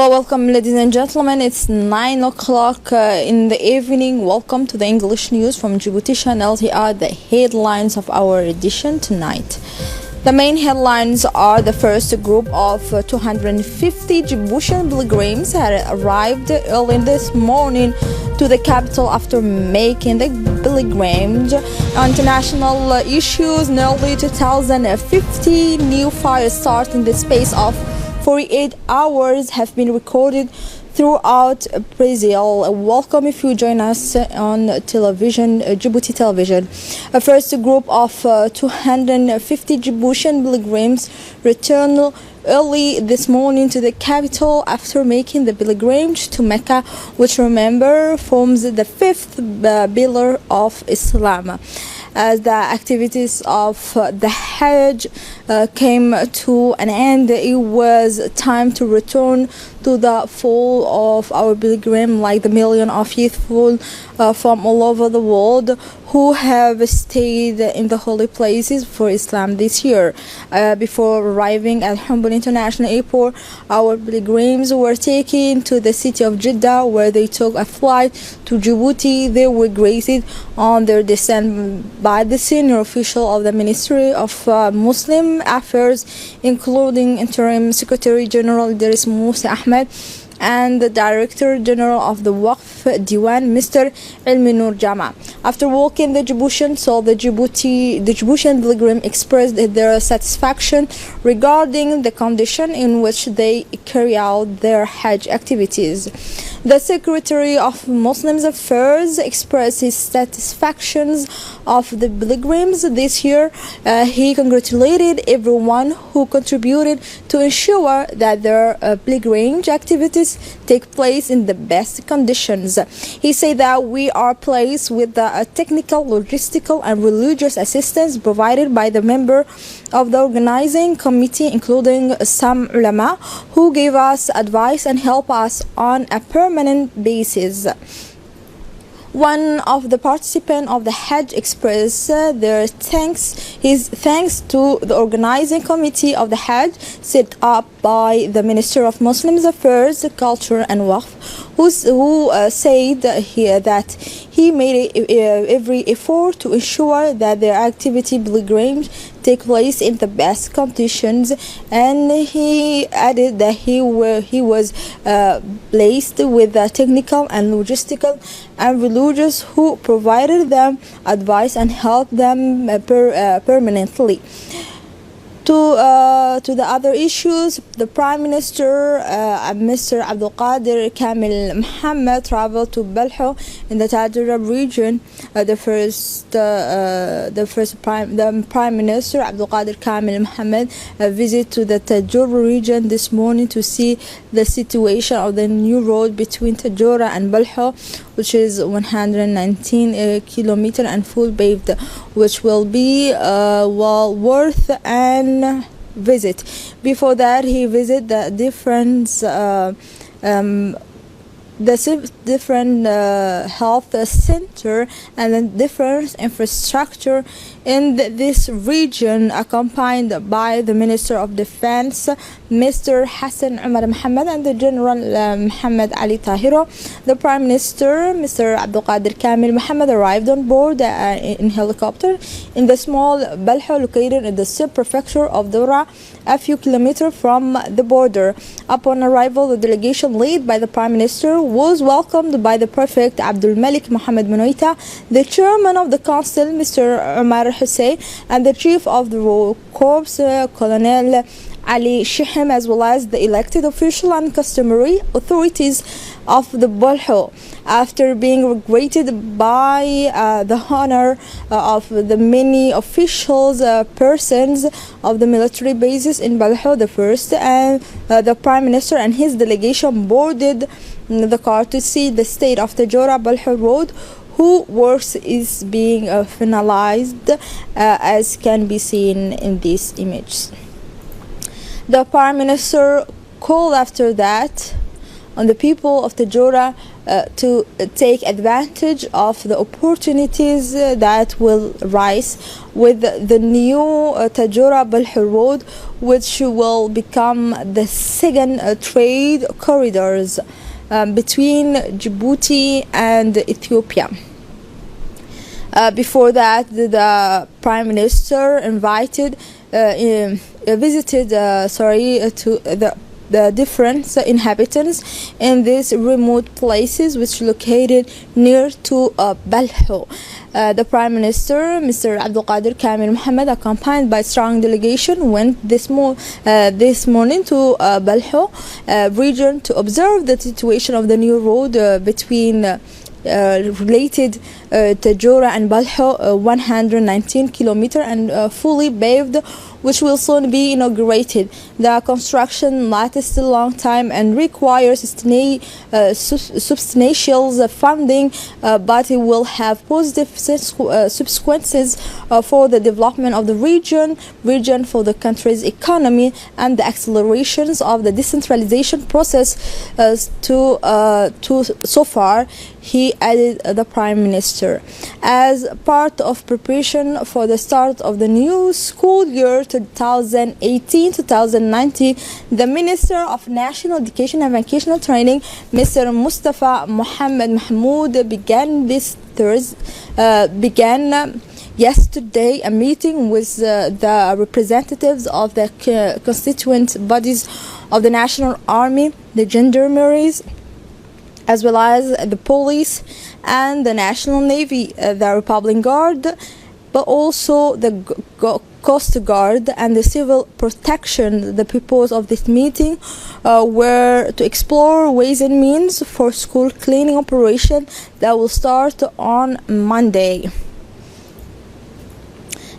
Welcome, ladies and gentlemen. It's 9 o'clock in the evening. Welcome to the English news from Djibouti Channel. Here are the headlines of our edition tonight. The main headlines are: the first group of 250 Djiboutian pilgrims had arrived early this morning to the capital after making the pilgrimage. International issues: nearly 2,050 new fires start in the space of 48 hours have been recorded throughout Brazil. Welcome if you join us on television, Djibouti television. A first group of 250 Djiboutian pilgrims returned early this morning to the capital after making the pilgrimage to Mecca, which, remember, forms the fifth pillar of Islam. As the activities of the Hajj came to an end, it was time to return to the fold of our pilgrim, like the million of faithful from all over the world who have stayed in the holy places for Islam this year. Before arriving at Humble International Airport, our pilgrims were taken to the city of Jeddah, where they took a flight to Djibouti. They were greeted on their descent by the senior official of the Ministry of Muslim Affairs, including Interim Secretary General Idris Musa Ahmed and the Director General of the Waqf Diwan, Mr. Ilmi Noor Jama. After walking the Djiboutian soul, the Djiboutian pilgrim expressed their satisfaction regarding the condition in which they carry out their Hajj activities. The Secretary of Muslim Affairs expressed his satisfactions of the pilgrims this year. He congratulated everyone who contributed to ensure that their pilgrimage activities take place in the best conditions. He said that we are pleased with the technical, logistical, and religious assistance provided by the member of the organizing committee, including some ulama who gave us advice and help us on a permanent basis. One of the participants of the Hajj expressed his thanks to the organizing committee of the Hajj set up by the Minister of Muslim Affairs, Culture and Waqf, who said that he made every effort to ensure that their activity pilgrimage take place in the best conditions, and he added that he was blessed with the technical and logistical and religious who provided them advice and helped them permanently. To the other issues, the Prime Minister, Mr. Abdul Qadir Kamil Mohammed, traveled to Balho in the Tajura region. The Prime Minister Abdul Qadir Kamil Mohammed visited to the Tajura region this morning to see the situation of the new road between Tajura and Balho, which is 119 kilometers and full paved, which will be well worth an visit. Before that, he visited the different health center and the different infrastructure in this region, accompanied by the Minister of Defense, Mr. Hassan Umar Mohammed, and the General Muhammad Ali Tahiro. The Prime Minister, Mr. Abdul Qadir Kamil Mohammed, arrived on board in helicopter in the small Balho located in the sub-prefecture of Dora, a few kilometers from the border. Upon arrival, the delegation led by the Prime Minister was welcomed by the Prefect Abdul Malik Mohammed Manoita, the Chairman of the Council, Mr. Umar Hussein, and the Chief of the Royal Corps, Colonel Ali Shihem, as well as the elected official and customary authorities of the Balho. After being greeted by the honor of the many officials, persons of the military bases in Balho, the first and the Prime Minister and his delegation boarded the car to see the state of the Jora-Balho road, whose works is being finalized, as can be seen in these images. The Prime Minister called after that on the people of Tajura to take advantage of the opportunities that will rise with the new Tajura Balhur Road, which will become the second trade corridors between Djibouti and Ethiopia. Before that, the Prime Minister visited to the different inhabitants in these remote places which located near to Balho. The Prime Minister, Mr. Abdul Qadir Kamil Mohammed, accompanied by strong delegation, went this morning to Balho region to observe the situation of the new road between related Tajura and Balho, 119 kilometer and fully paved, which will soon be inaugurated. The construction lasts a long time and requires substantial funding, but it will have positive consequences for the development of the region for the country's economy, and the accelerations of the decentralization process so far, he added the Prime Minister. As part of preparation for the start of the new school year 2018-2019, the Minister of National Education and Vocational Training, Mr. Mustafa Mohammed Mahmoud, began yesterday a meeting with the representatives of the constituent bodies of the National Army, the gendarmeries, as well as the police and the National Navy, the Republic Guard, but also the Coast Guard and the Civil Protection. The purpose of this meeting were to explore ways and means for school cleaning operation that will start on Monday.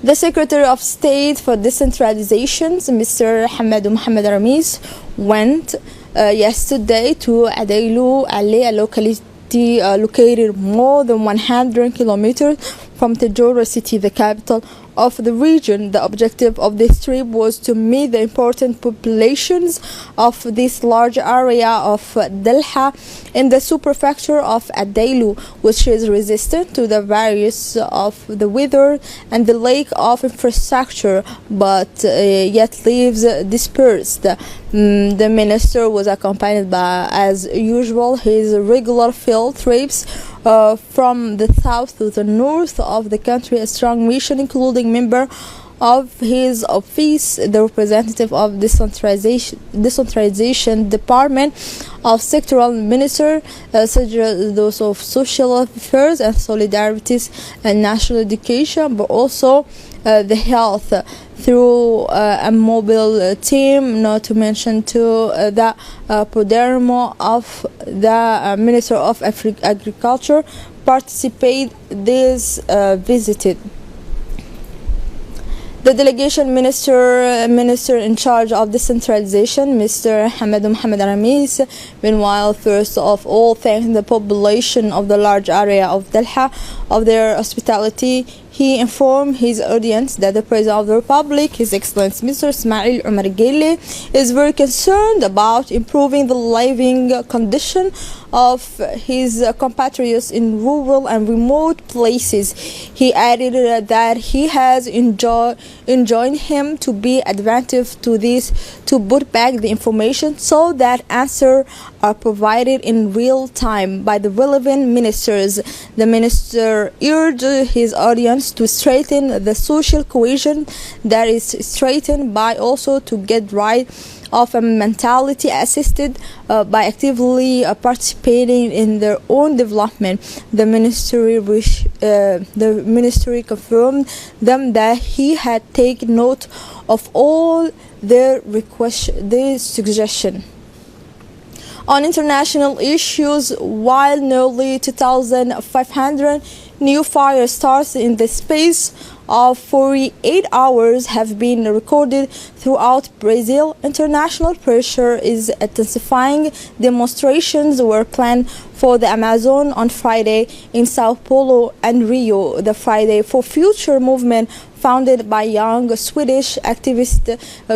The Secretary of State for Decentralization, Mr. Hamad Mohammed Ramis, went yesterday to Adailu, a locality located more than 100 kilometers from Tajura city, the capital of the region. The objective of this trip was to meet the important populations of this large area of Delha in the subprefecture of Adailu, which is resistant to the various of the weather and the lack of infrastructure, but yet lives dispersed. The minister was accompanied by, as usual, his regular field trips from the south to the north of the country, a strong mission including member of his office, the representative of decentralization department of sectoral minister, such as those of social affairs and solidarities and national education, but also the health through a mobile team, not to mention to the Podermo of the Minister of Agriculture participate this visited. The delegation minister in charge of decentralization, Mr. Hamad Mohammed Ramis, meanwhile, first of all, thanked the population of the large area of Delha of their hospitality. He informed his audience that the President of the Republic, His Excellency Mr. Ismail Omar Guelleh, is very concerned about improving the living condition of his compatriots in rural and remote places. He added that he has enjoined him to be attentive to this, to put back the information so that answers are provided in real time by the relevant ministers. The minister urged his audience to strengthen the social cohesion that is strengthened by also to get right of a mentality assisted by actively participating in their own development. The ministry confirmed them that he had taken note of all their requests, their suggestions. On international issues, while nearly 2,500 new fire starts in the space of 48 hours have been recorded throughout Brazil, international pressure is intensifying. Demonstrations were planned for the Amazon on Friday in Sao Paulo and Rio. The Friday for Future movement founded by young Swedish activist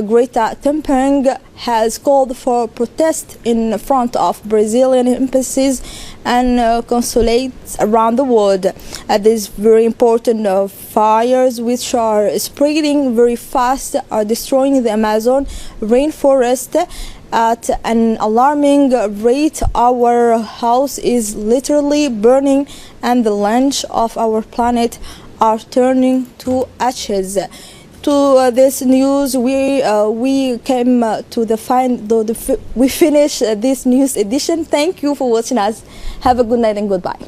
Greta Thunberg, has called for protest in front of Brazilian embassies and consulates around the world. These very important fires, which are spreading very fast, are destroying the Amazon rainforest at an alarming rate. Our house is literally burning and the lunch of our planet are turning to ashes. To this news, we came to the we finish this news edition. Thank you for watching us. Have a good night and goodbye.